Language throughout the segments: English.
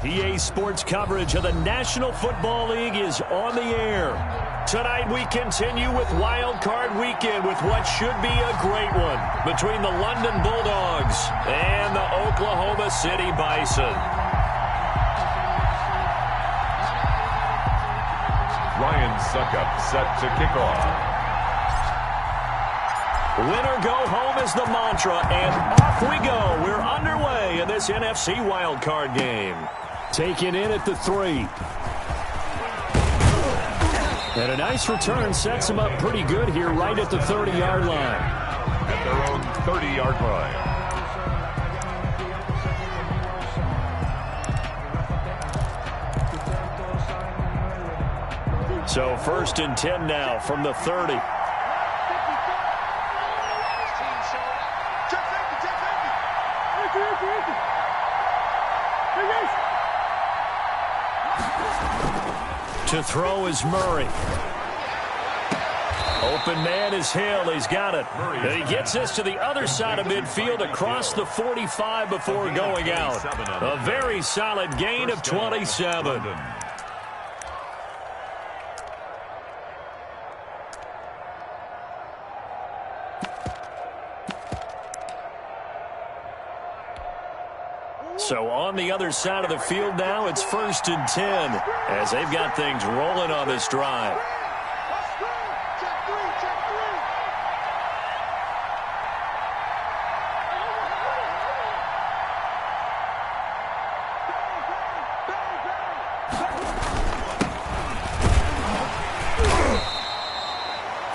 EA Sports coverage of the National Football League is on the air. Tonight we continue with Wild Card Weekend with what should be a great one between the London Bulldogs and the Oklahoma City Bison. Ryan Suckup set to kick off. Winner go home is the mantra, and off we go. We're underway in this NFC wildcard game. Taken in at the 3. And a nice return sets him up pretty good here right at the 30-yard line. At their own 30-yard line. So 1st and 10 now from the 30. To throw is Murray. Open man is Hill. He's got it. And he gets this to the other side of midfield across the 45 before going out. A very solid gain of 27. So on the other side of the field now, it's 1st and 10 as they've got things rolling on this drive.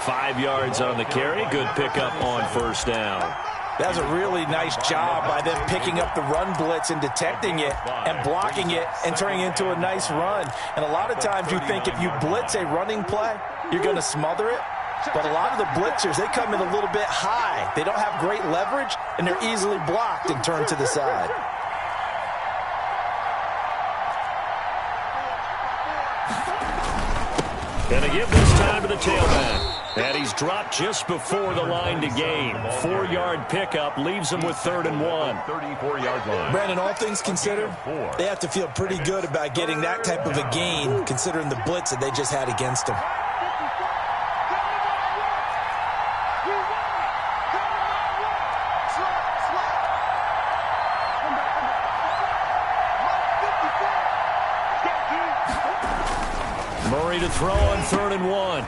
Five yards on the carry. Good pickup on 1st down. That's a really nice job by them picking up the run blitz and detecting it and blocking it and turning it into a nice run. And a lot of times you think if you blitz a running play, you're going to smother it. But a lot of the blitzers, they come in a little bit high. They don't have great leverage, and they're easily blocked and turned to the side. And they give this time to the tailback. And he's dropped just before the line to gain. 4-yard pickup leaves him with 3rd and 1. 34-yard line. Brandon, all things considered, they have to feel pretty good about getting that type of a gain, considering the blitz that they just had against them. Murray to throw on 3rd and 1.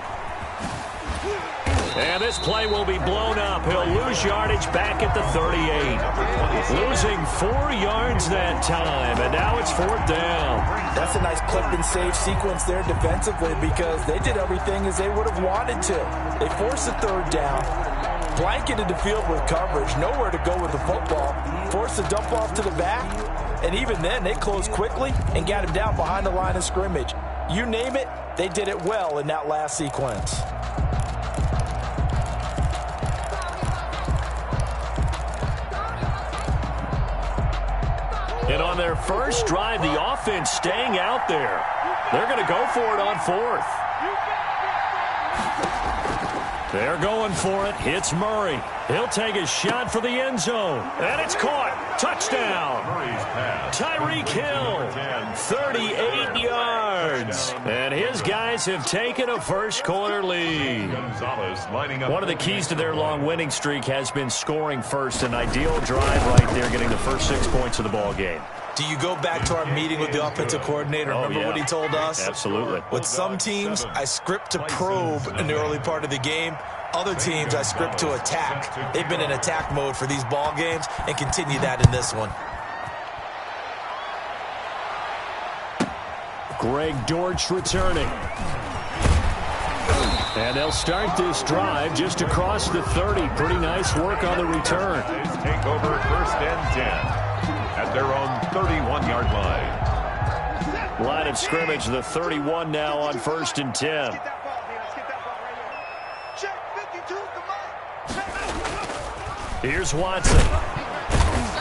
And this play will be blown up. He'll lose yardage back at the 38. Losing 4 yards that time, and now it's 4th down. That's a nice clip and save sequence there defensively because they did everything as they would have wanted to. They forced the 3rd down, blanketed the field with coverage, nowhere to go with the football, forced the dump off to the back, and even then they closed quickly and got him down behind the line of scrimmage. You name it, they did it well in that last sequence. And on their first drive, the offense staying out there. They're going to go for it on 4th. They're going for it. Hits Murray. He'll take a shot for the end zone. And it's caught. Touchdown. Tyreek Hill, 38 yards. And his guys have taken a first-quarter lead. One of the keys to their long winning streak has been scoring first. An ideal drive right there, getting the first 6 points of the ball game. Do you go back to our meeting with the offensive coordinator? Remember what he told us? Absolutely. With some teams, I script to probe in the early part of the game. Other teams, I script to attack. They've been in attack mode for these ball games and continue that in this one. Greg Dortch returning. And they'll start this drive just across the 30. Pretty nice work on the return. Take over 1st and 10 at their own 31-yard line. Line of scrimmage, the 31 now on 1st and 10. Here's Watson.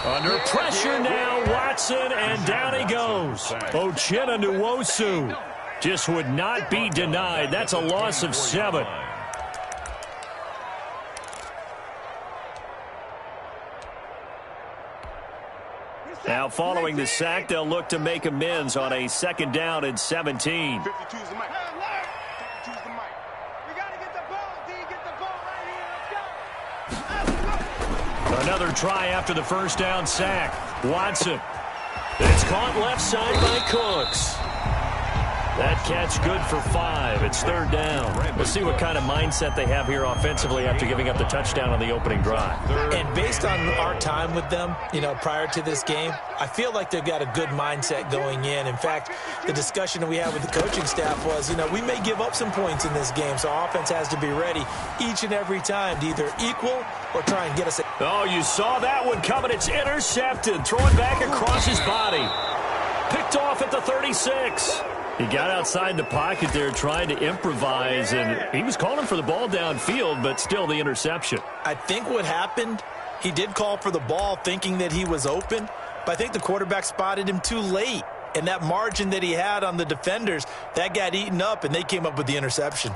Under pressure now, Watson, and down he goes. Uchenna Nwosu just would not be denied. That's a loss of 7. Now following the sack, they'll look to make amends on a 2nd down and 17. 52's the mic. 52's the mic. We got to get the ball, D. Get the ball right here. Let's go. Another try after the 1st down sack. Watson. It's caught left side by Cooks. That catch good for 5. It's 3rd down. We'll see what kind of mindset they have here offensively after giving up the touchdown on the opening drive. And based on our time with them, prior to this game, I feel like they've got a good mindset going in. In fact, the discussion that we had with the coaching staff was, we may give up some points in this game, so our offense has to be ready each and every time to either equal or try and get us. Oh, you saw that one coming. It's intercepted. Throw it back across his body. Picked off at the 36. He got outside the pocket there trying to improvise, and he was calling for the ball downfield, but still the interception. I think what happened, he did call for the ball thinking that he was open, but I think the quarterback spotted him too late. And that margin that he had on the defenders, that got eaten up, and they came up with the interception.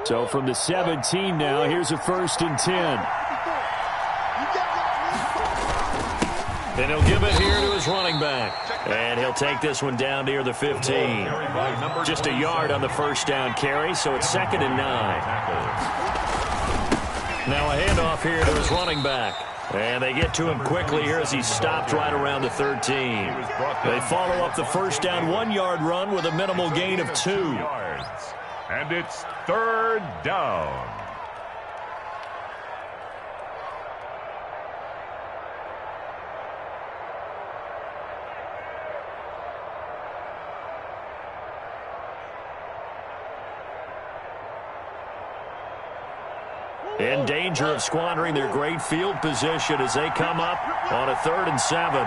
So from the 17 now, here's a 1st and 10. And he'll give it here to his running back. And he'll take this one down near the 15. Just a yard on the 1st down carry, so it's 2nd and 9. Now a handoff here to his running back. And they get to him quickly here as he's stopped right around the 13. They follow up the 1st down 1-yard run with a minimal gain of 2. And it's 3rd down. In danger of squandering their great field position as they come up on a 3rd and 7.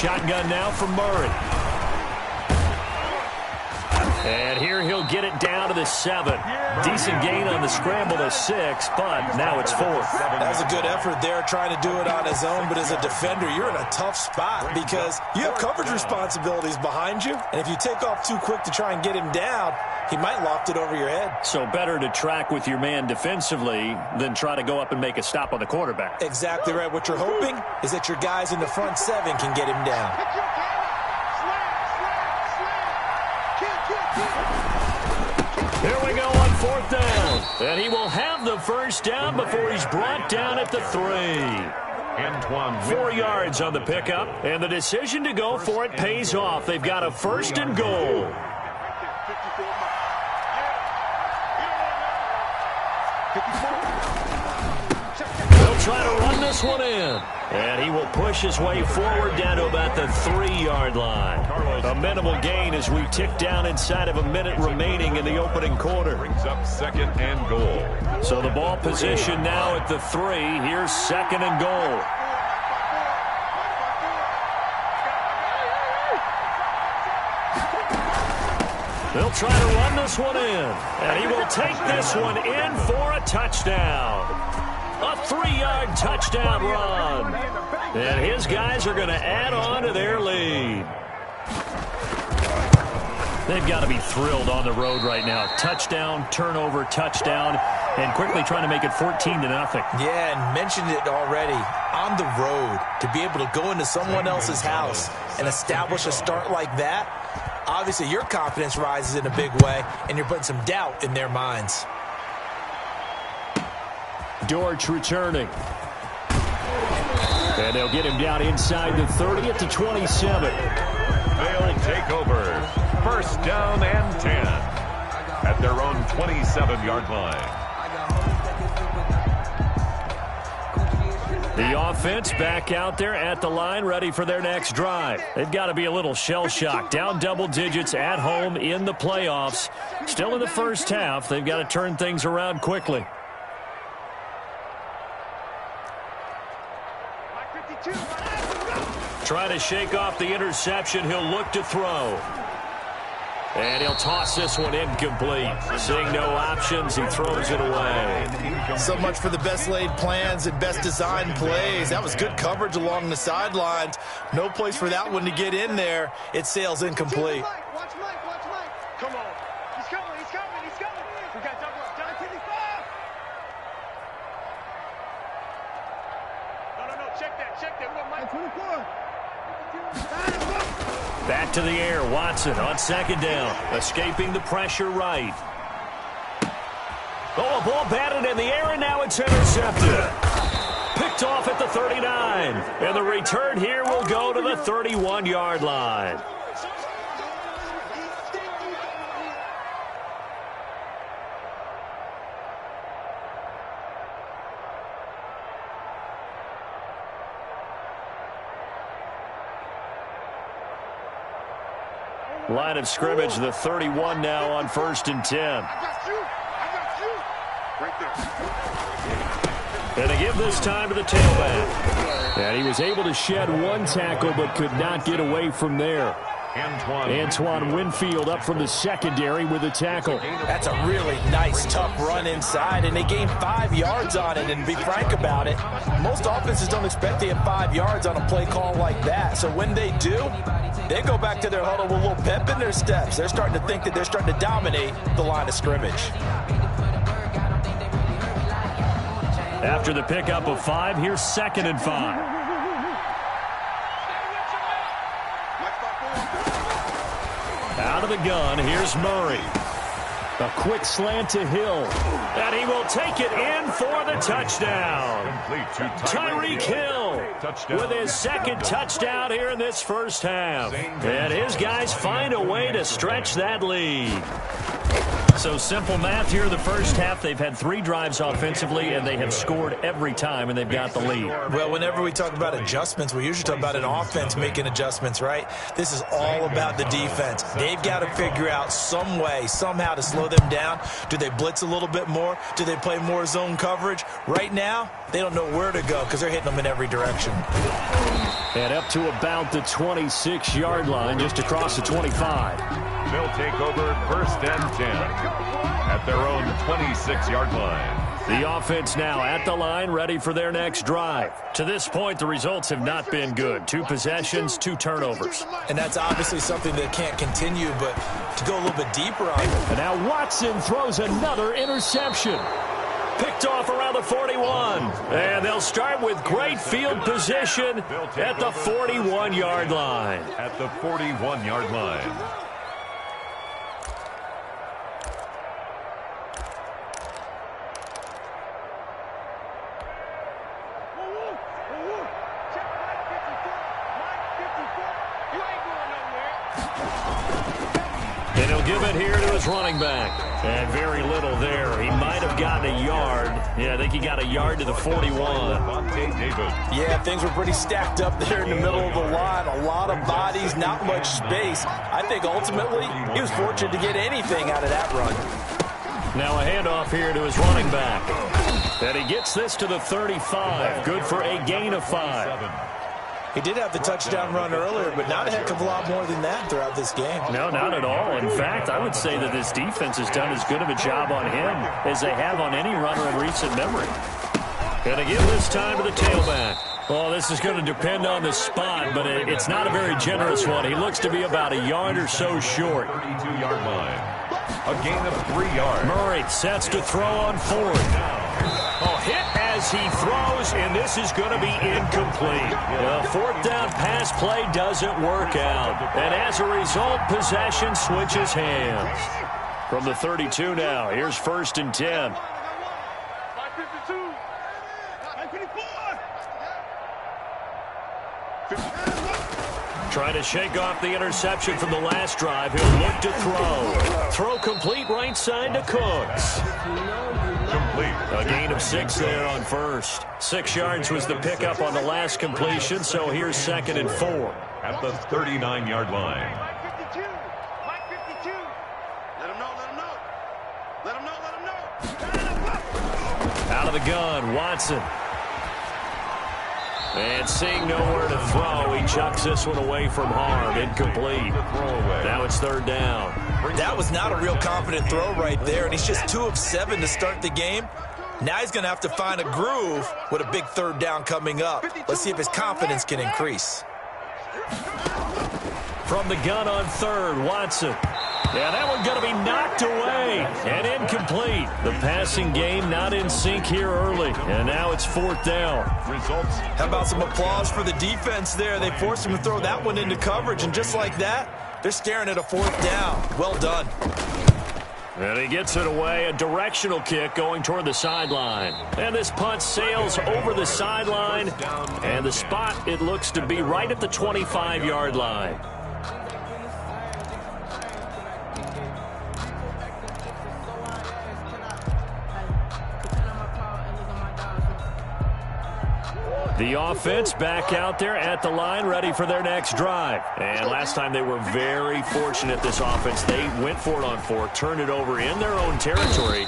Shotgun now from Murray. And here he'll get it down to the 7. Decent gain on the scramble to 6, but now it's 4th. That was a good effort there trying to do it on his own, but as a defender, you're in a tough spot because you have coverage responsibilities behind you, and if you take off too quick to try and get him down, he might loft it over your head. So better to track with your man defensively than try to go up and make a stop on the quarterback. Exactly right. What you're hoping is that your guys in the front 7 can get him down. Here we go on 4th down. And he will have the 1st down before he's brought down at the 3. 4 yards on the pickup, and the decision to go for it pays off. They've got a 1st and goal. They'll try to run this one in. And he will push his way forward down to about the 3-yard line. A minimal gain as we tick down inside of a minute remaining in the opening quarter. Brings up 2nd and goal. So the ball position now at the 3. Here's 2nd and goal. They'll try to run this one in. And he will take this one in for a touchdown. A 3-yard touchdown run. And his guys are going to add on to their lead. They've got to be thrilled on the road right now. Touchdown, turnover, touchdown, and quickly trying to make it 14-0. Yeah, and mentioned it already. On the road, to be able to go into someone else's house and establish a start like that, obviously your confidence rises in a big way, and you're putting some doubt in their minds. Dortch returning. And they'll get him down inside the 30 at the 27. They'll take over. 1st down and 10 at their own 27-yard line. The offense back out there at the line, ready for their next drive. They've got to be a little shell-shocked. Down double digits at home in the playoffs. Still in the first half. They've got to turn things around quickly. Two. Trying to shake off the interception. He'll look to throw. And he'll toss this one incomplete. Seeing no options, he throws it away. So much for the best laid plans and best designed plays. That was good coverage along the sidelines. No place for that one to get in there. It sails incomplete. Watch Mike, watch Mike. Come on. He's coming, he's coming, he's coming. We got double up. Down 25. No. Check that. We got Mike. 24. Back to the air. Watson on second down. Escaping the pressure right. Oh, a ball batted in the air, and now it's intercepted. Picked off at the 39. And the return here will go to the 31-yard line. Line of scrimmage, the 31 now on 1st and 10. I got you. Right there. And they give this time to the tailback. And he was able to shed one tackle but could not get away from there. Antoine Winfield up from the secondary with a tackle. That's a really nice, tough run inside, and they gained 5 yards on it. And to be frank about it, most offenses don't expect to get 5 yards on a play call like that. So when they do, they go back to their huddle with a little pep in their steps. They're starting to think that they're starting to dominate the line of scrimmage. After the pickup of 5, here's 2nd and 5. Out of the gun, here's Murray. A quick slant to Hill. And he will take it in for the touchdown. Tyreek Hill with his 2nd touchdown here in this first half. And his guys find a way to stretch that lead. So simple math here in the first half. They've had 3 drives offensively, and they have scored every time, and they've got the lead. Well, whenever we talk about adjustments, we usually talk about an offense making adjustments, right? This is all about the defense. They've got to figure out some way, somehow to slow them down. Do they blitz a little bit more? Do they play more zone coverage? Right now, they don't know where to go because they're hitting them in every direction. And up to about the 26-yard line, just across the 25. They'll take over 1st and 10 at their own 26-yard line. The offense now at the line, ready for their next drive. To this point, the results have not been good. 2 possessions, 2 turnovers. And that's obviously something that can't continue, but to go a little bit deeper on it. And now Watson throws another interception. Picked off around the 41. And they'll start with great field position at the 41-yard line. At the 41-yard line. And he'll give it here to his running back. And very little there. He might have gotten a yard. Yeah, I think he got a yard to the 41. Yeah, things were pretty stacked up there in the middle of the line. A lot of bodies, not much space. I think ultimately he was fortunate to get anything out of that run. Now a handoff here to his running back. And he gets this to the 35. Good for a gain of 5. He did have the touchdown run earlier, but not a heck of a lot more than that throughout this game. No, not at all. In fact, I would say that this defense has done as good of a job on him as they have on any runner in recent memory. Gonna give this time to the tailback. Well, this is going to depend on the spot, but it's not a very generous one. He looks to be about a yard or so short. 32-yard line. A gain of 3 yards. Murray sets to throw on 4th. Oh, hit as he throws, and this is going to be incomplete. The 4th down pass play doesn't work out. And as a result, possession switches hands. From the 32 now, here's 1st and 10. Trying to shake off the interception from the last drive. He'll look to throw. Throw complete right side to Cooks. Complete. A gain of 6 there on 1st. 6 yards was the pickup on the last completion, so here's 2nd and 4. At the 39-yard line. Mike 52. Mike 52. Let him know, let him know. Let him know, let him know. Out of the gun, Watson. And seeing nowhere to throw, he chucks this one away from harm. Incomplete. Now it's it's third down. That was not a real confident throw right there, and he's just 2 of 7 to start the game. Now he's going to have to find a groove with a big third down coming up. Let's see if his confidence can increase. From the gun on third, Watson. Yeah, that one going to be knocked away and incomplete. The passing game not in sync here early, and now it's fourth down. Results. How about some applause for the defense there? They forced him to throw that one into coverage, and just like that, they're staring at a fourth down. Well done. And he gets it away, a directional kick going toward the sideline. And this punt sails over the sideline, and the spot, it looks to be right at the 25-yard line. The offense back out there at the line, ready for their next drive. And last time they were very fortunate, this offense. They went for it on 4, turned it over in their own territory,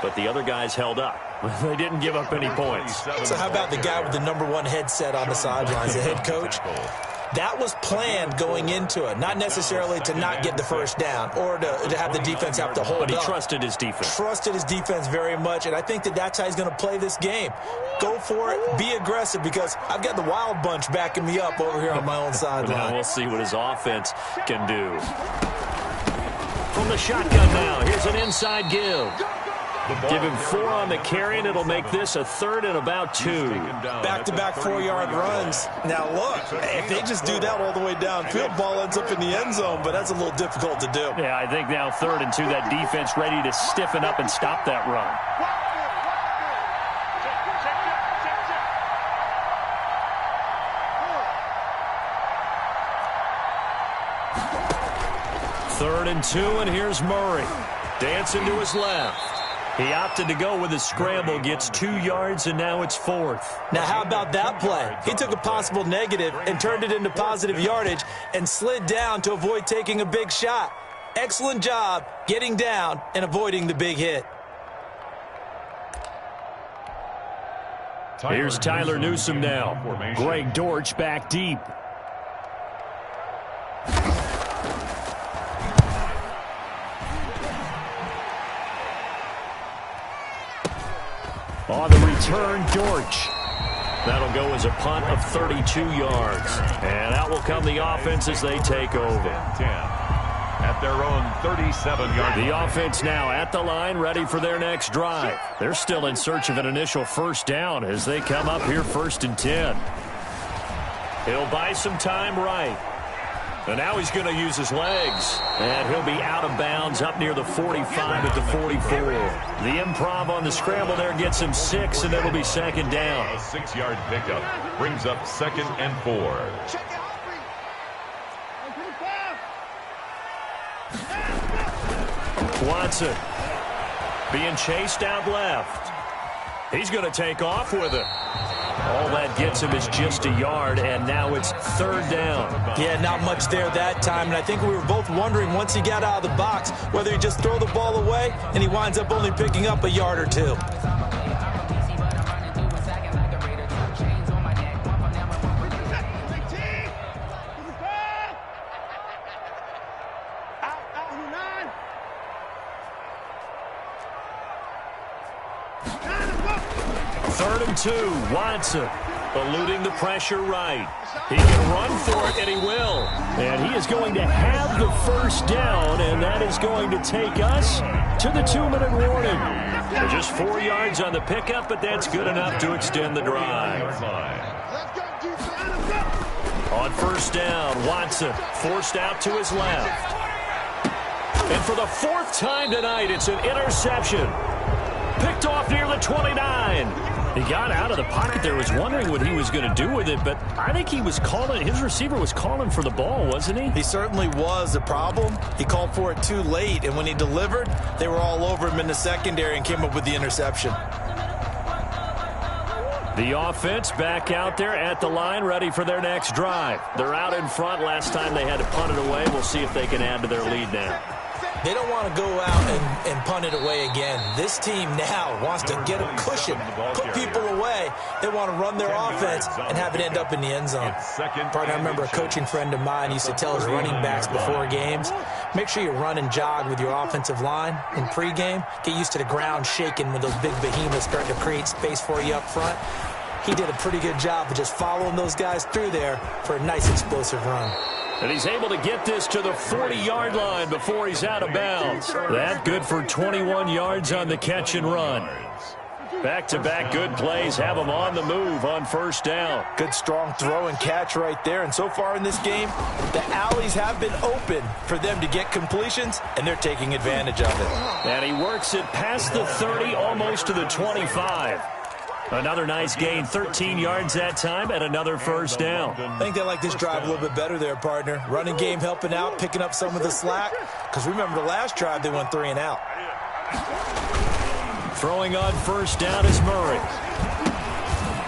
but the other guys held up. They didn't give up any points. So how about the guy with the #1 headset on the sidelines, the head coach? That was planned going into it, not necessarily to not get the first down or to have the defense have to hold up. But he trusted his defense. Trusted his defense very much, and I think that's how he's going to play this game. Go for it, be aggressive, because I've got the wild bunch backing me up over here on my own sideline. Now we'll see what his offense can do. From the shotgun now, here's an inside give. Give him 4 on the carry, and it'll make this a 3rd and about 2. Back-to-back 4-yard runs. Now, look, if they just do that all the way downfield, ball ends up in the end zone, but that's a little difficult to do. Yeah, I think now 3rd and 2, that defense ready to stiffen up and stop that run. Third and 2, and here's Murray. Dancing to his left. He opted to go with a scramble, gets 2 yards, and now it's 4th. Now, how about that play? He took a possible negative and turned it into positive yardage and slid down to avoid taking a big shot. Excellent job getting down and avoiding the big hit. Here's Tyler Newsome now. Greg Dortch back deep. On the return, Dortch. That'll go as a punt of 32 yards. And out will come the offense as they take over. 10 at their own 37-yard line. The offense now at the line, ready for their next drive. They're still in search of an initial first down as they come up here 1st and 10. He'll buy some time right. And now he's going to use his legs. And he'll be out of bounds up near the 45 at the 44. The improv on the scramble there gets him 6, and it'll be 2nd down. A 6-yard pickup brings up 2nd and 4. Watson being chased out left. He's going to take off with it. All that gets him is just a yard, and now it's 3rd down. Yeah, not much there that time, and I think we were both wondering once he got out of the box whether he just throw the ball away and he winds up only picking up a yard or 2. Third and 2, Watson eluding the pressure right. He can run for it, and he will. And he is going to have the first down, and that is going to take us to the 2-minute warning. So just 4 yards on the pickup, but that's good enough to extend the drive. On first down, Watson forced out to his left. And for the 4th time tonight, it's an interception. Picked off near the 29. He got out of the pocket there, was wondering what he was going to do with it, but I think he was calling, his receiver was calling for the ball, wasn't he? He certainly was. The problem, he called for it too late, and when he delivered, they were all over him in the secondary and came up with the interception. The offense back out there at the line, ready for their next drive. They're out in front. Last time they had to punt it away. We'll see if they can add to their lead now. They don't want to go out and punt it away again. This team now wants to get a cushion, put people away. They want to run their offense and have it end up in the end zone. Partner, I remember a coaching friend of mine used to tell his running backs before games, Make sure you run and jog with your offensive line in pregame. Get used to the ground shaking when those big behemoths start to create space for you up front. He did a pretty good job of just following those guys through there for a nice explosive run. And he's able to get this to the 40-yard line before he's out of bounds. That good for 21 yards on the catch and run. Back-to-back good plays have him on the move on first down. Good strong throw and catch right there. And so far in this game, the alleys have been open for them to get completions, and they're taking advantage of it. And he works it past the 30, almost to the 25. Another nice gain, 13 yards that time, and another first down. I think they like this drive a little bit better there, partner. Running game helping out, picking up some of the slack. Because remember the last drive, they went 3 and out. Throwing on first down is Murray.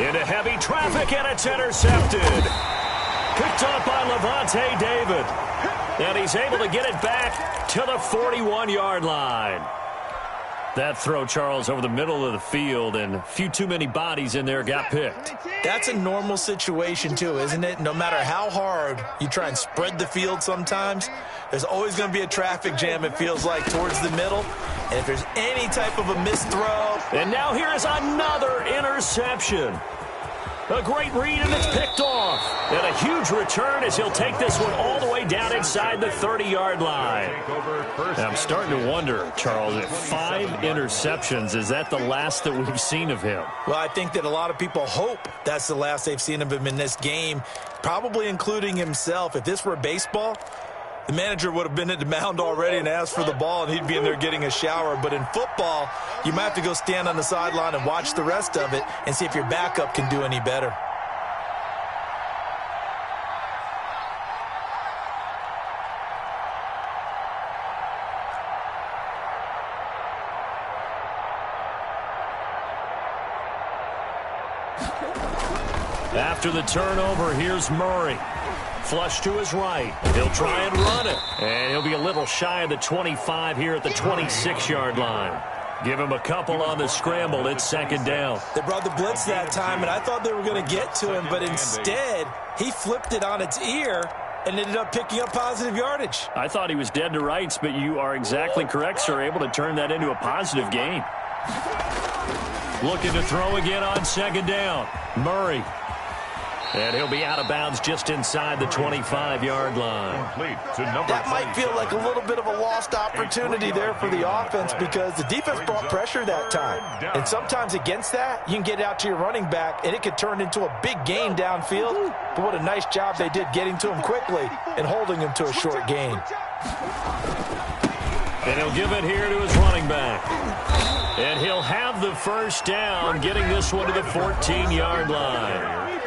Into heavy traffic, and it's intercepted. Picked up by Levante David. And he's able to get it back to the 41-yard line. That throw, Charles, over the middle of the field, and a few too many bodies in there got picked. That's a normal situation, too, isn't it? No matter how hard you try and spread the field sometimes, there's always going to be a traffic jam, it feels like, towards the middle. And if there's any type of a missed throw. And now here is another interception. A great read, and it's picked off. And a huge return as he'll take this one all the way down inside the 30-yard line. And I'm starting to wonder, Charles, if 5 interceptions, is that the last that we've seen of him? Well, I think that a lot of people hope that's the last they've seen of him in this game, probably including himself. If this were baseball, the manager would have been at the mound already and asked for the ball, and he'd be in there getting a shower. But in football, you might have to go stand on the sideline and watch the rest of it and see if your backup can do any better. After the turnover, here's Murray. Flush to his right. He'll try and run it. And he'll be a little shy of the 25 here at the 26-yard line. Give him a couple on the scramble. It's second down. They brought the blitz that time, and I thought they were going to get to him, but instead, he flipped it on its ear and ended up picking up positive yardage. I thought he was dead to rights, but you are exactly correct, sir. Able to turn that into a positive gain. Looking to throw again on second down. Murray. And he'll be out of bounds just inside the 25-yard line. That might feel like a little bit of a lost opportunity there for the offense because the defense brought pressure that time. And sometimes against that, you can get out to your running back, and it could turn into a big gain downfield. But what a nice job they did getting to him quickly and holding him to a short gain. And he'll give it here to his running back. And he'll have the first down, getting this one to the 14-yard line.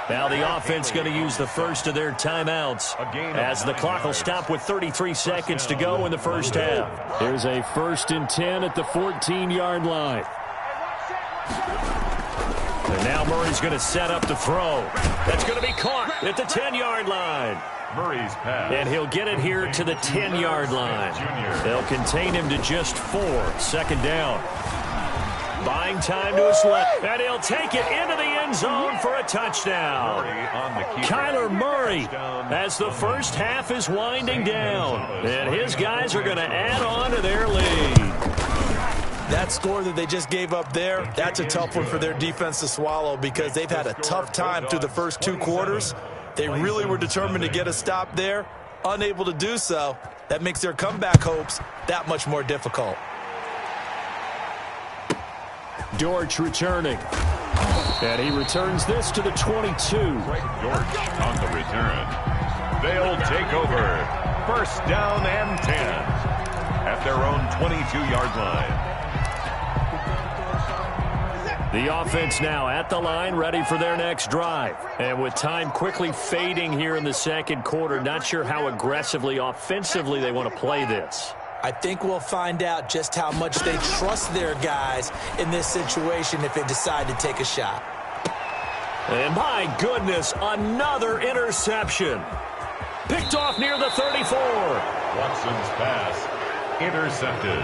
Now the offense going to use the first of their timeouts as the clock will stop with 33 seconds to go in the first half. Here's a 1st and 10 at the 14-yard line. And now Murray's going to set up to throw. That's going to be caught at the 10-yard line. Murray's pass. And he'll get it here to the 10-yard line. They'll contain him to just 4. Second down. Buying time to his left. And he'll take it into the end zone for a touchdown. Kyler Murray as the first half is winding down. And his guys are going to add on to their lead. That score that they just gave up there, that's a tough one for their defense to swallow because they've had a tough time through the first 2 quarters. They really were determined to get a stop there, unable to do so. That makes their comeback hopes that much more difficult. Dortch returning. And he returns this to the 22. Dortch on the return. They'll take over. First down and 10 at their own 22-yard line. The offense now at the line, ready for their next drive. And with time quickly fading here in the second quarter, not sure how aggressively, offensively they want to play this. I think we'll find out just how much they trust their guys in this situation if they decide to take a shot. And my goodness, another interception. Picked off near the 34. Watson's pass intercepted.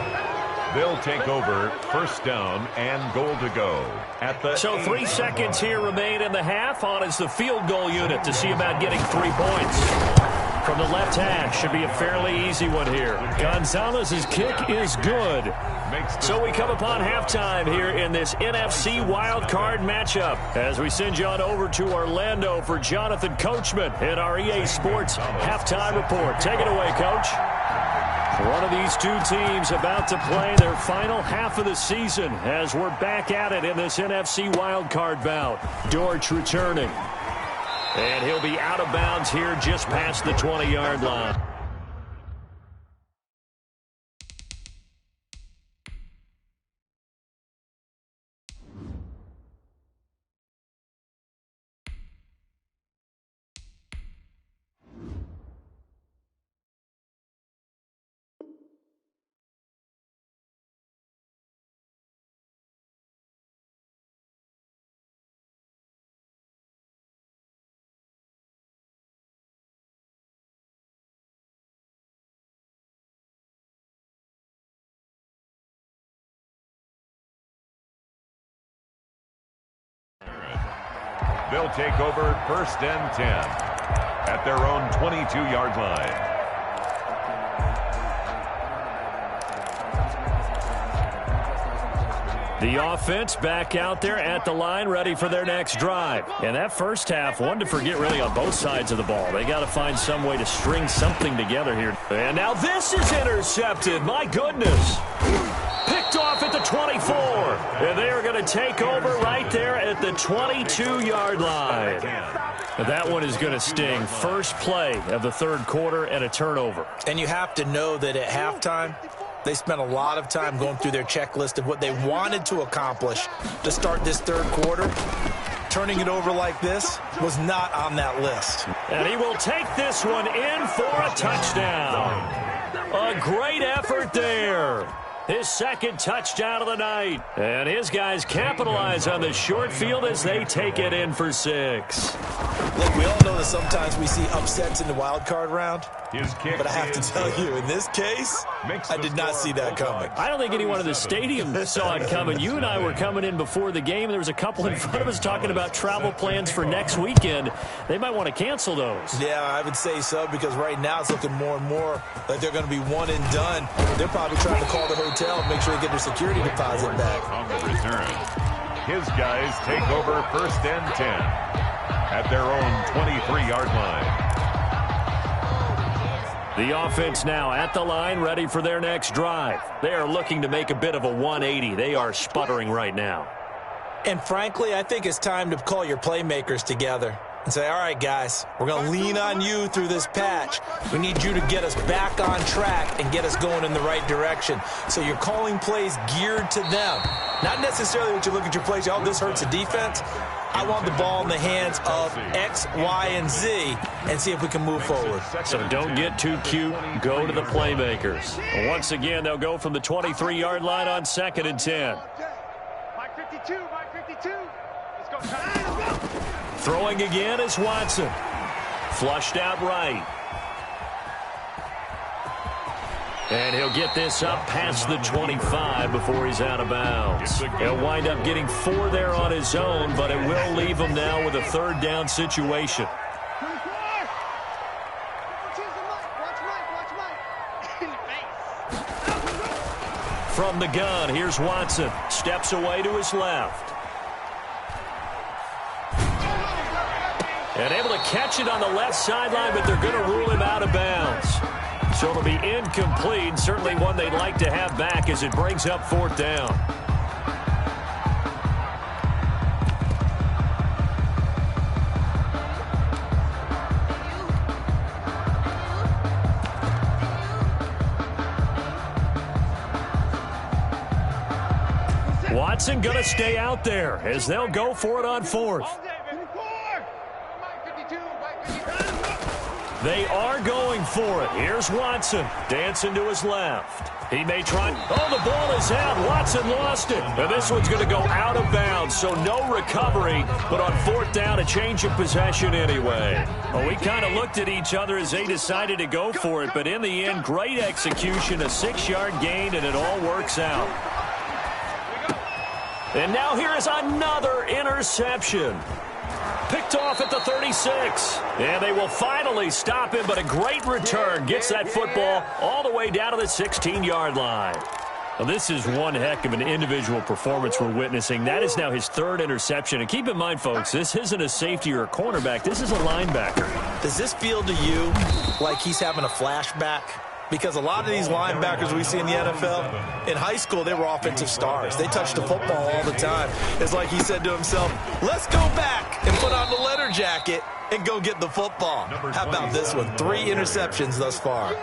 They'll take over first down and goal to go at the So 3 seconds here remain in the half. On is the field goal unit to see about getting 3 points. From the left hash, should be a fairly easy one here. Gonzalez's kick is good. So we come upon halftime here in this NFC wildcard matchup as we send you on over to Orlando for Jonathan Coachman in our EA Sports halftime report. Take it away, Coach. One of these two teams about to play their final half of the season as we're back at it in this NFC wildcard bout. Dortch returning. And he'll be out of bounds here just past the 20-yard line. They'll take over 1st and 10 at their own 22-yard line. The offense back out there at the line, ready for their next drive. And that first half, one to forget really on both sides of the ball. They got to find some way to string something together here. And now this is intercepted. My goodness. Picked off at the 24. And they are going to take over right there at the 22-yard line. And that one is going to sting. First play of the third quarter and a turnover. And you have to know that at halftime, they spent a lot of time going through their checklist of what they wanted to accomplish to start this third quarter. Turning it over like this was not on that list. And he will take this one in for a touchdown. A great effort there. His second touchdown of the night. And his guys capitalize on the short field as they take it in for 6. Look, we all know that sometimes we see upsets in the wild card round. But I have to tell you, in this case, I did not see that coming. I don't think anyone in the stadium saw it coming. You and I were coming in before the game. There was a couple in front of us talking about travel plans for next weekend. They might want to cancel those. Yeah, I would say so, because right now it's looking more and more like they're going to be one and done. They're probably trying to call the hotel and make sure they get their security deposit back. On the return, his guys take over 1st and 10 at their own 23-yard line. The offense now at the line, ready for their next drive. They are looking to make a bit of a 180. They are sputtering right now. And frankly, I think it's time to call your playmakers together and say, all right, guys, we're going to lean on you through this patch. We need you to get us back on track and get us going in the right direction. So you're calling plays geared to them. Not necessarily what you look at your plays, oh, this hurts the defense. I want the ball in the hands of X, Y, and Z and see if we can move forward. So don't get too cute. Go to the playmakers. Once again, they'll go from the 23-yard line on 2nd and 10. Mike 52, Mike 52. Let's go. Throwing again is Watson. Flushed out right. And he'll get this up past the 25 before he's out of bounds. He'll wind up getting 4 there on his own, but it will leave him now with a 3rd down situation. From the gun, here's Watson. Steps away to his left. And able to catch it on the left sideline, but they're going to rule him out of bounds. So it'll be incomplete, certainly one they'd like to have back as it brings up 4th down. Watson going to stay out there as they'll go for it on 4th. They are going for it. Here's Watson dancing to his left. He may try. Oh, the ball is out. Watson lost it. And this one's going to go out of bounds, so no recovery. But on 4th down, a change of possession anyway. Well, we kind of looked at each other as they decided to go for it. But in the end, great execution, a 6-yard gain, and it all works out. And now here is another interception. Picked off at the 36. And they will finally stop him, but a great return gets that football all the way down to the 16-yard line. Well, this is one heck of an individual performance we're witnessing. That is now his third interception. And keep in mind, folks, this isn't a safety or a cornerback. This is a linebacker. Does this feel to you like he's having a flashback? Because a lot of these linebackers we see in the NFL, in high school, they were offensive stars. They touched the football all the time. It's like he said to himself, let's go back and put on the letter jacket and go get the football. How about this one? 3 interceptions thus far.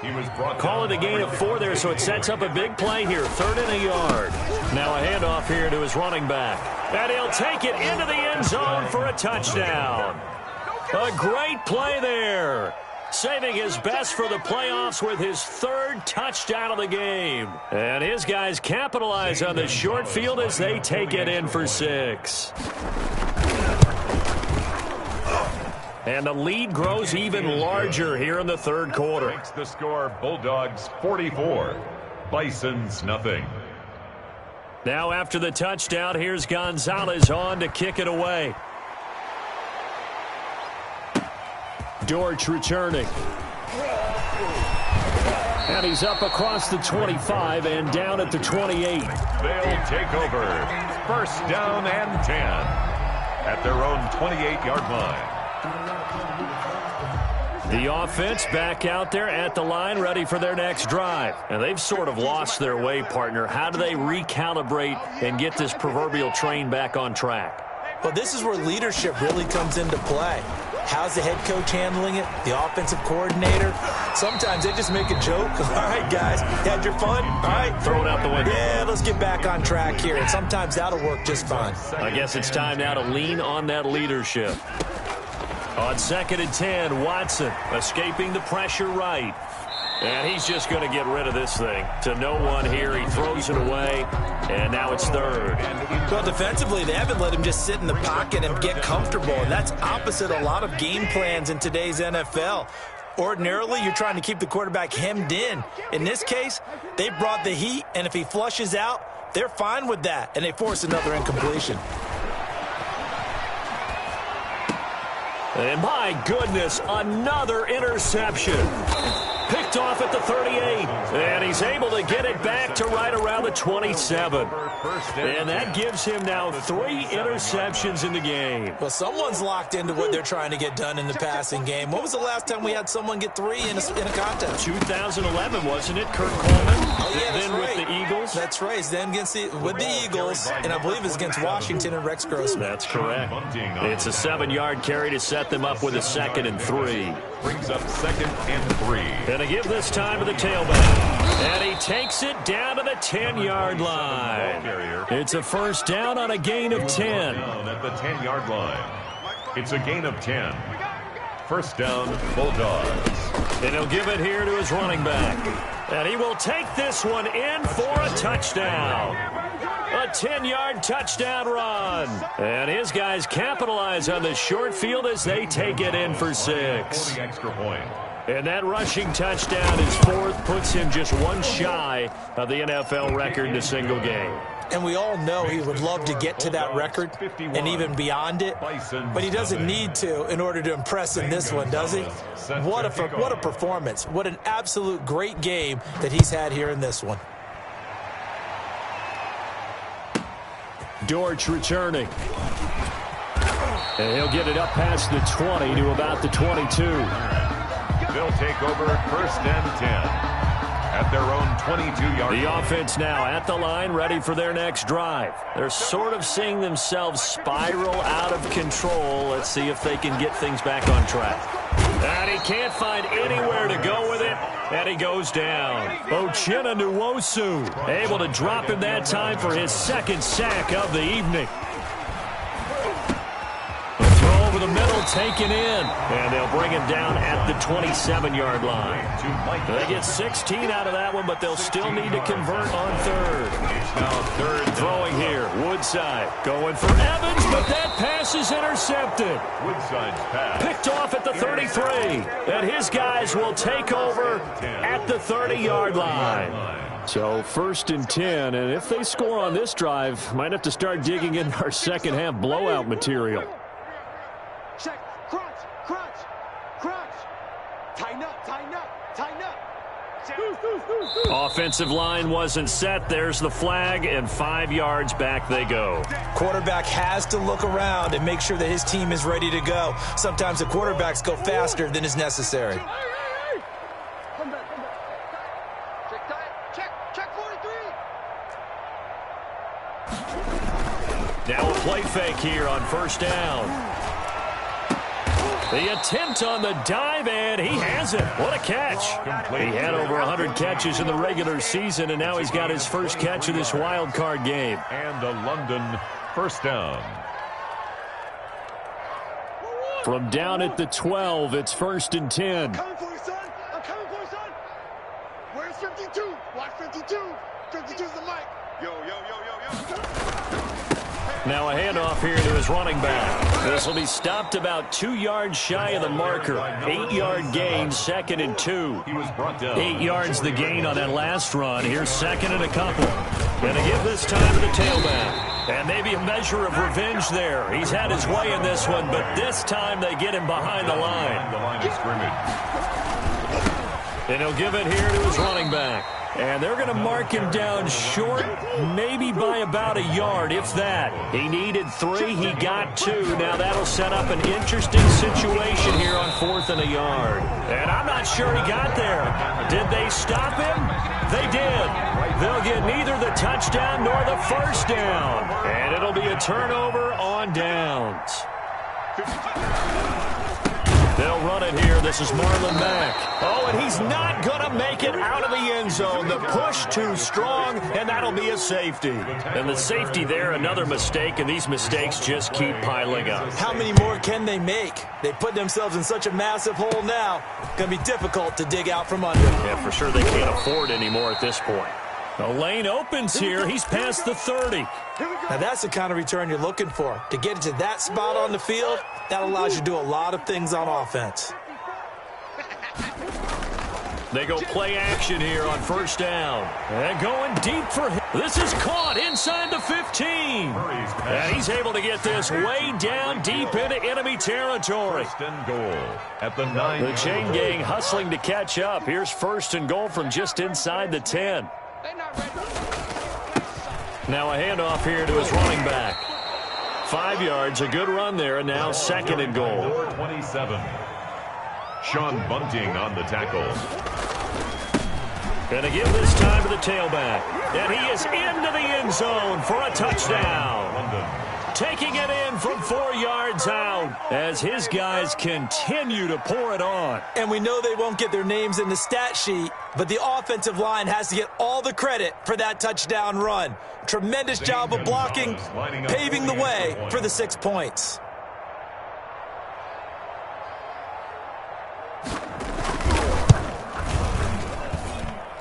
Call it a gain of 4 there, so it sets up a big play here. 3rd and a yard. Now a handoff here to his running back. And he'll take it into the end zone for a touchdown. A great play there. Saving his best for the playoffs with his 3rd touchdown of the game. And his guys capitalize on the short field as they take it in for 6. And the lead grows even larger here in the 3rd quarter. Makes the score Bulldogs 44, Bisons nothing. Now after the touchdown, here's Gonzalez on to kick it away. Dortch returning. And he's up across the 25 and down at the 28. They'll take over. 1st down and 10 at their own 28-yard line. The offense back out there at the line, ready for their next drive. And they've sort of lost their way, partner. How do they recalibrate and get this proverbial train back on track? Well, this is where leadership really comes into play. How's the head coach handling it? The offensive coordinator? Sometimes they just make a joke. All right, guys, you had your fun? All right. Throw it out the window. Yeah, let's get back on track here. And sometimes that'll work just fine. I guess it's time now to lean on that leadership. On 2nd and 10, Watson escaping the pressure right. And he's just going to get rid of this thing. To no one here. He throws it away. And now it's 3rd. Well, defensively, they haven't let him just sit in the pocket and get comfortable. And that's opposite a lot of game plans in today's NFL. Ordinarily, you're trying to keep the quarterback hemmed in. In this case, they brought the heat. And if he flushes out, they're fine with that. And they force another incompletion. And my goodness, another interception. Picked off at the 38. And he's able to get it back to right around the 27. And that gives him now 3 interceptions in the game. Well, someone's locked into what they're trying to get done in the passing game. When was the last time we had someone get 3 in a contest? 2011, wasn't it? Kurt Coleman. Oh, yeah, that's then right. with the Eagles. That's right. Then with the Eagles, and I believe it's against Washington and Rex Grossman. That's correct. It's a 7-yard carry to set them up with a 2nd and 3. Brings up 2nd and 3. And to give this time to the tailback. And he takes it down to the 10-yard line. It's a 1st down on a gain of 10. At the 10-yard line. It's a gain of 10. 1st down, Bulldogs. And he'll give it here to his running back. And he will take this one in for a touchdown. A 10-yard touchdown run. And his guys capitalize on the short field as they take it in for 6. Extra point. And that rushing touchdown is 4th, puts him just 1 shy of the NFL record in a single game. And we all know he would love to get to that record and even beyond it, but he doesn't need to in order to impress in this one, does he? What a performance. What an absolute great game that he's had here in this one. Dortch returning. And he'll get it up past the 20 to about the 22. They'll take over 1st and 10 at their own 22-yard line. The offense now at the line, ready for their next drive. They're sort of seeing themselves spiral out of control. Let's see if they can get things back on track. And he can't find anywhere to go with it, and he goes down. Uchenna Nwosu able to drop him that time for his 2nd sack of the evening. Over the middle, taken in, and they'll bring him down at the 27-yard line. They get 16 out of that one, but they'll still need to convert on 3rd. It's now 3rd throwing here. Woodside going for Evans, but that pass is intercepted. Woodside's pass. Picked off at the 33, and his guys will take over at the 30-yard line. So 1st and 10, and if they score on this drive, might have to start digging in our second half blowout material. Crunch, crunch, crunch. Tighten up, tighten up, tighten up. Offensive line wasn't set. There's the flag, and 5 yards back they go. Quarterback has to look around and make sure that his team is ready to go. Sometimes the quarterbacks go faster than is necessary. Come back, come back. Check tight, check 43. Now a play fake here on first down. The attempt on the dive, and he has it. What a catch. He had over 100 catches in the regular season, and now he's got his first catch of this wild card game. And a London first down. From down at the 12, it's 1st and 10. I'm coming for you, son. I'm coming for you, son. Where's 52? Watch 52. 52's the mic. Yo, yo, yo, yo, yo. Now a handoff here to his running back. This will be stopped about 2 yards shy of the marker. 8-yard gain, 2nd and 2. He was brought down. 8 yards the gain on that last run. Here's 2nd and a couple. Going to give this time to the tailback. And maybe a measure of revenge there. He's had his way in this one, but this time they get him behind the line. The line of scrimmage. And he'll give it here to his running back. And they're going to mark him down short, maybe by about a yard, if that. He needed 3. He got 2. Now that'll set up an interesting situation here on 4th and a yard. And I'm not sure he got there. Did they stop him? They did. They'll get neither the touchdown nor the first down. And it'll be a turnover on downs. They'll run it here. This is Marlon Mack. Oh, and he's not going to make it out of the end zone. The push too strong, and that'll be a safety. And the safety there, another mistake, and these mistakes just keep piling up. How many more can they make? They put themselves in such a massive hole now. Going to be difficult to dig out from under. Yeah, for sure they can't afford any more at this point. The lane opens here. He's past the 30. Now that's the kind of return you're looking for. To get to that spot on the field, that allows you to do a lot of things on offense. They go play action here on first down. And going deep for him. This is caught inside the 15. And he's able to get this way down deep into enemy territory. 1st and goal at the 9. The chain gang hustling to catch up. Here's 1st and goal from just inside the 10. Now a handoff here to his running back. 5 yards, a good run there, and now 2nd and goal. Number 27. Sean Bunting on the tackle. Going to give this time to the tailback. And he is into the end zone for a touchdown. London. Taking it in from 4 yards out as his guys continue to pour it on. And we know they won't get their names in the stat sheet, but the offensive line has to get all the credit for that touchdown run. Tremendous job of blocking, paving the way for the 6 points.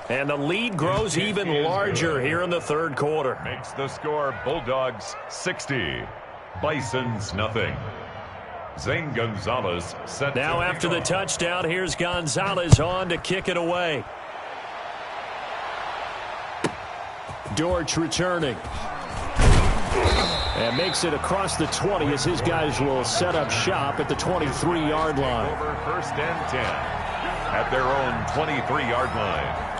And the lead grows even larger here in the 3rd quarter. Makes the score Bulldogs 60. Bisons nothing. Zane Gonzalez set. Now after the touchdown, here's Gonzalez on to kick it away. Dortch returning. And makes it across the 20 as his guys will set up shop at the 23-yard line. Over 1st and 10 at their own 23-yard line.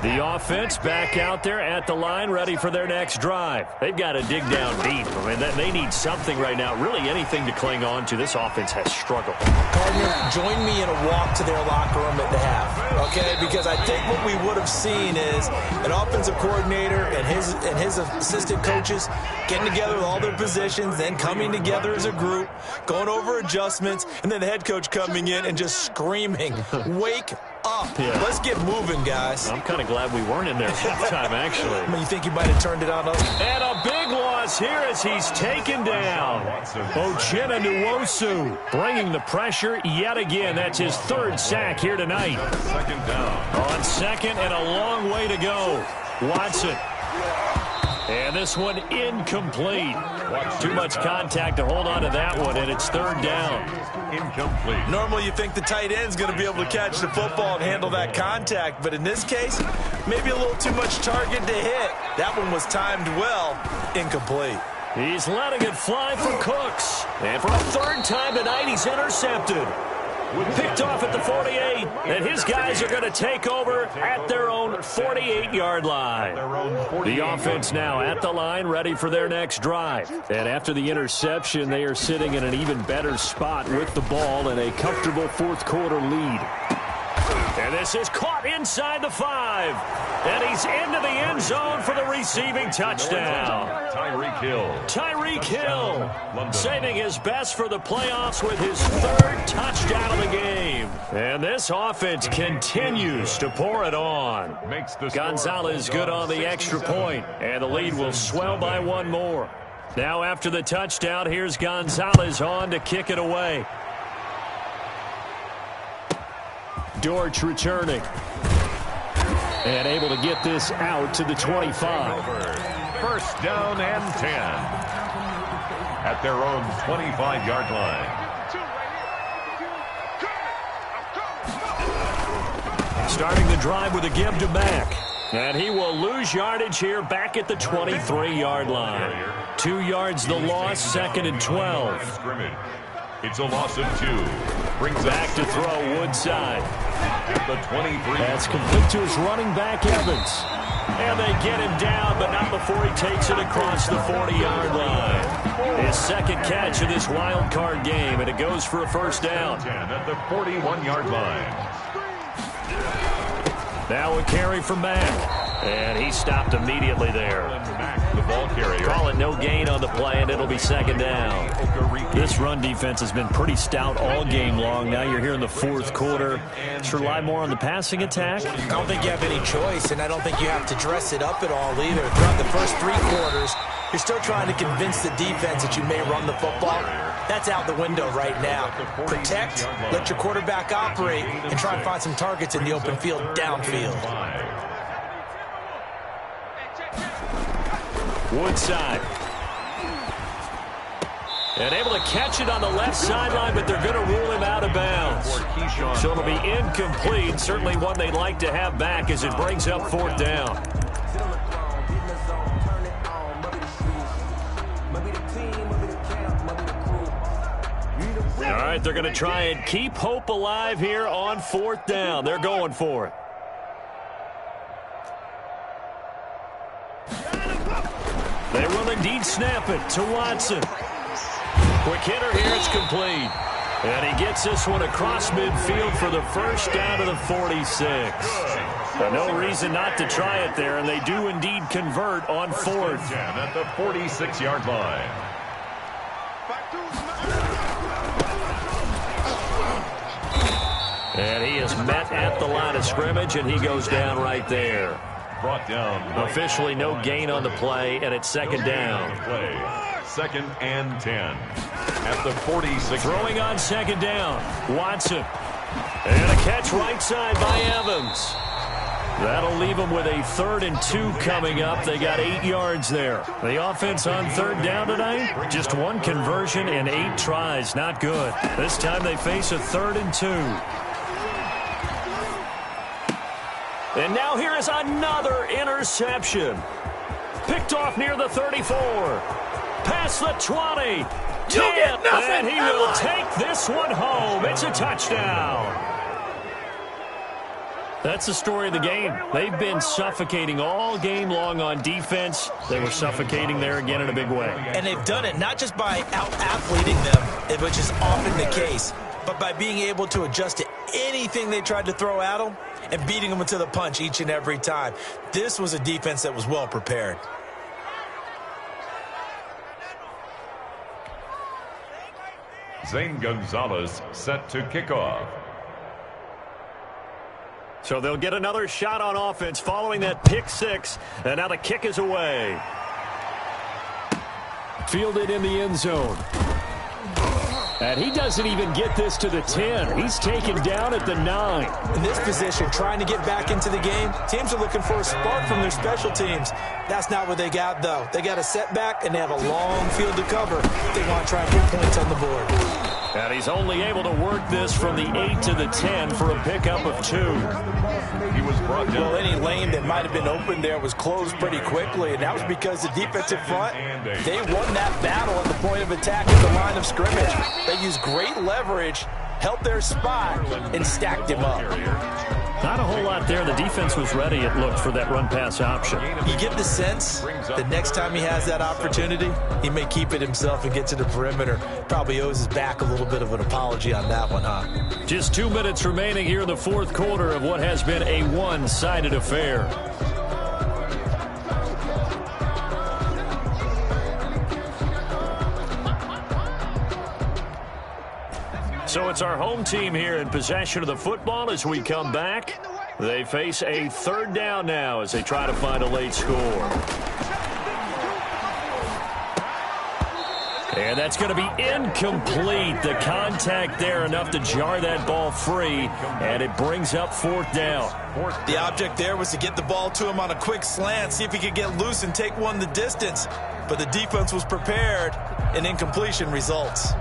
The offense back out there at the line, ready for their next drive. They've got to dig down deep. I mean, they need something right now, really anything to cling on to. This offense has struggled. Gardner, join me in a walk to their locker room at the half, okay? Because I think what we would have seen is an offensive coordinator and his assistant coaches getting together with all their positions, then coming together as a group, going over adjustments, and then the head coach coming in and just screaming, wake up. Yeah. Let's get moving, guys. I'm kind of glad we weren't in there at halftime, actually. I mean, you think you might have turned it on us? And a big loss here as he's taken down. Uchenna Nwosu bringing the pressure yet again. That's his 3rd sack here tonight. 2nd down. On 2nd and a long way to go. Watson. And this one incomplete. Too much contact to hold on to that one, and it's 3rd down. Incomplete. Normally you think the tight end's going to be able to catch the football and handle that contact, but in this case, Maybe a little too much target to hit. That one was timed well. Incomplete. He's letting it fly for Cooks. And for a third time tonight, he's intercepted. Picked off at the 48, and his guys are going to take over at their own 48-yard line. The offense now at the line, ready for their next drive. And after the interception, they are sitting in an even better spot with the ball and a comfortable fourth-quarter lead. And this is caught inside the 5. And he's into the end zone for the receiving touchdown. Tyreek Hill saving his best for the playoffs with his third touchdown of the game. And this offense continues to pour it on. Gonzalez good on the extra point, and the lead will swell by one more. Now after the touchdown, here's Gonzalez on to kick it away. Dortch returning. And able to get this out to the 25. First down and 10. At their own 25-yard line. Starting the drive with a give to Mack. And he will lose yardage here back at the 23-yard line. 2 yards the loss, second and 12. It's a loss of 2. Brings back to throw Woodside. At the 23. That's complete to his running back, Evans. And they get him down, but not before he takes it across the 40-yard line. His second catch of this wild card game, and it goes for a first down. At the 41-yard line. Now a carry from Mack. And he stopped immediately there. The ball carrier. Call it no gain on the play, and it'll be second down. This run defense has been pretty stout all game long. Now you're here in the fourth quarter. Should rely more on the passing attack? I don't think you have any choice, and I don't think you have to dress it up at all either. Throughout the first 3 quarters, you're still trying to convince the defense that you may run the football. That's out the window right now. Protect, let your quarterback operate, and try and find some targets in the open field downfield. Woodside. And able to catch it on the left sideline, but they're going to rule him out of bounds. So it'll be incomplete. Certainly one they'd like to have back as it brings up fourth down. All right, they're going to try and keep hope alive here on fourth down. They're going for it. They will indeed snap it to Watson. Quick hitter here, it's complete. And he gets this one across midfield for the first down to the 46. No reason not to try it there, and they do indeed convert on fourth. At the 46-yard line. And he is met at the line of scrimmage, and he goes down right there. Brought down. Officially no gain on the play, and it's second down. Second and 10. At the 46. Throwing on second down. Watson. And a catch right side by Evans. That'll leave them with a 3rd and 2 coming up. They got 8 yards there. The offense on third down tonight, just 1 conversion and 8 tries. Not good. This time they face a 3rd and 2. And now here is another interception. Picked off near the 34. Past the 20. 10. And he will take this one home. It's a touchdown. That's the story of the game. They've been suffocating all game long on defense. They were suffocating there again in a big way. And they've done it not just by out-athleting them, which is often the case, but by being able to adjust to anything they tried to throw at them and beating them into the punch each and every time. This was a defense that was well prepared. Zane Gonzalez set to kick off. So they'll get another shot on offense following that pick 6. And now the kick is away. Fielded in the end zone. And he doesn't even get this to the 10. He's taken down at the 9. In this position, trying to get back into the game, teams are looking for a spark from their special teams. That's not what they got, though. They got a setback, and they have a long field to cover. They want to try and put points on the board. And he's only able to work this from the 8 to the 10 for a pickup of 2. He was brought down. Well, any lane that might have been open there was closed pretty quickly, and that was because the defensive front, they won that battle at the point of attack at the line of scrimmage. They used great leverage, held their spot, and stacked him up. Not a whole lot there. The defense was ready, it looked, for that run-pass option. You get the sense that next time he has that opportunity, he may keep it himself and get to the perimeter. Probably owes his back a little bit of an apology on that one, huh? Just 2 minutes remaining here in the fourth quarter of what has been a one-sided affair. So it's our home team here in possession of the football as we come back. They face a third down now as they try to find a late score. And that's going to be incomplete. The contact there enough to jar that ball free, and it brings up fourth down. The object there was to get the ball to him on a quick slant, see if he could get loose and take one the distance. But the defense was prepared, and incompletion results.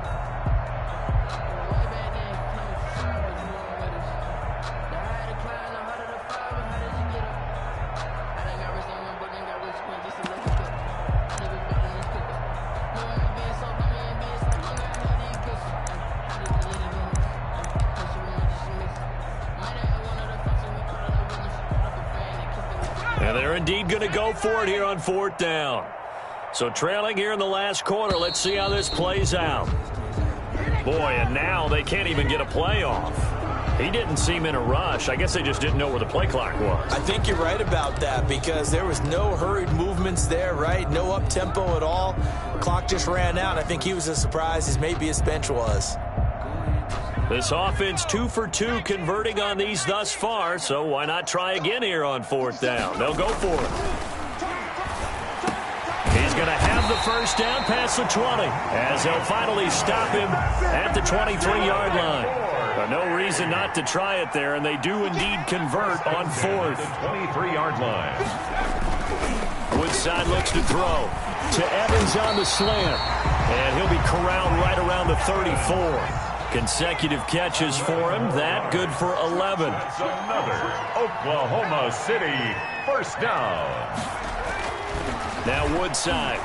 And they're indeed going to go for it here on fourth down. So trailing here in the last quarter, let's see how this plays out. Boy, and now they can't even get a play off. He didn't seem in a rush. I guess they just didn't know where the play clock was. I think you're right about that because there was no hurried movements there, right? No up-tempo at all. Clock just ran out. I think he was as surprised as maybe his bench was. This offense 2 for 2 converting on these thus far, so why not try again here on fourth down? They'll go for it. He's going to have the first down past the 20 as they'll finally stop him at the 23-yard line. But no reason not to try it there, and they do indeed convert on fourth. 23-yard line. Woodside looks to throw to Evans on the slant, and he'll be corralled right around the 34. Consecutive catches for him. That good for 11. That's another Oklahoma City first down. Now Woodside.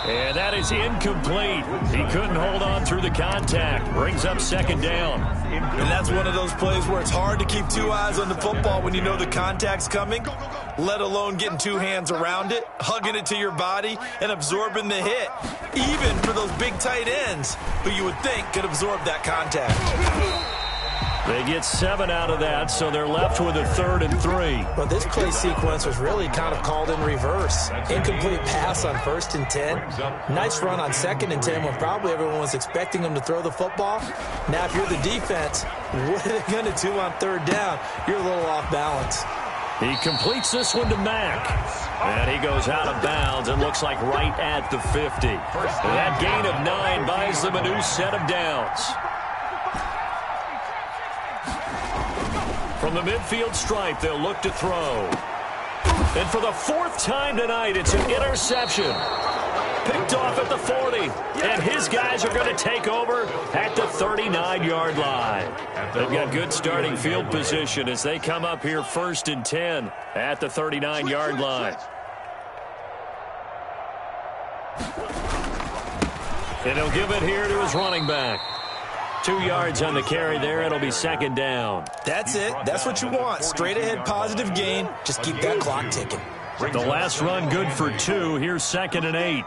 And that is incomplete. He couldn't hold on through the contact. Brings up second down. And that's one of those plays where it's hard to keep two eyes on the football when you know the contact's coming, let alone getting two hands around it, hugging it to your body, and absorbing the hit, even for those big tight ends who you would think could absorb that contact. They get 7 out of that, so they're left with a 3rd and 3. Well, this play sequence was really kind of called in reverse. Incomplete pass on 1st and 10. Nice run on 2nd and 10 when probably everyone was expecting him to throw the football. Now, if you're the defense, what are they going to do on 3rd down? You're a little off balance. He completes this one to Mack. And he goes out of bounds and looks like right at the 50. That gain of 9 buys them a new set of downs. From the midfield stripe, they'll look to throw. And for the 4th time tonight, it's an interception. Picked off at the 40. And his guys are going to take over at the 39-yard line. They've got good starting field position as they come up here 1st and 10 at the 39-yard line. And he'll give it here to his running back. 2 yards on the carry there. It'll be 2nd down. That's it. That's what you want. Straight ahead positive gain. Just keep that clock ticking. The last run good for 2. Here's 2nd and 8.